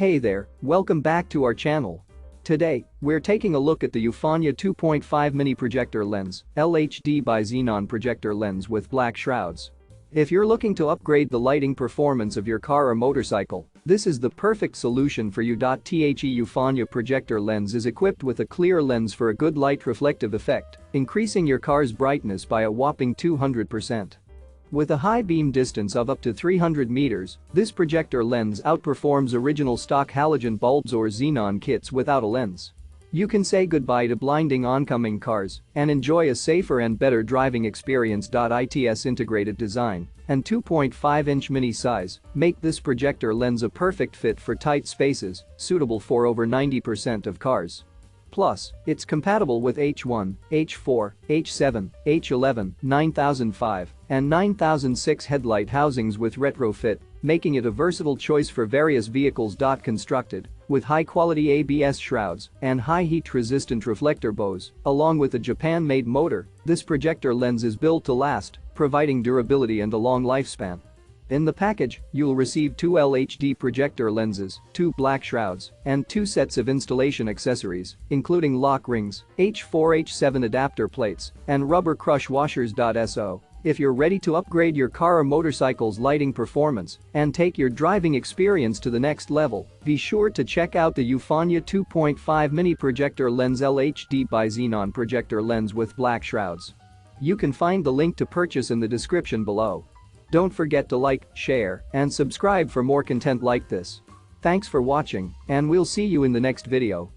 Hey there, welcome back to our channel. Today, we're taking a look at the Eufania 2.5 Mini Projector Lens, LHD by Xenon projector lens with black shrouds. If you're looking to upgrade the lighting performance of your car or motorcycle, this is the perfect solution for you. The Eufania projector lens is equipped with a clear lens for a good light reflective effect, increasing your car's brightness by a whopping 200%. With a high beam distance of up to 300 meters, this projector lens outperforms original stock halogen bulbs or xenon kits without a lens. You can say goodbye to blinding oncoming cars and enjoy a safer and better driving experience. Its integrated design and 2.5-inch mini size make this projector lens a perfect fit for tight spaces, suitable for over 90% of cars. Plus, it's compatible with H1, H4, H7, H11, 9005, and 9006 headlight housings with retrofit, making it a versatile choice for various vehicles. Constructed with high-quality ABS shrouds and high heat-resistant reflector bows, along with a Japan-made motor, this projector lens is built to last, providing durability and a long lifespan. In the package, you'll receive 2 LHD projector lenses, 2 black shrouds, and 2 sets of installation accessories, including lock rings, H4-H7 adapter plates, and rubber crush washers. So, if you're ready to upgrade your car or motorcycle's lighting performance and take your driving experience to the next level, be sure to check out the Eufania 2.5 Mini Projector Lens LHD by Xenon projector lens with black shrouds. You can find the link to purchase in the description below. Don't forget to like, share, and subscribe for more content like this. Thanks for watching, and we'll see you in the next video.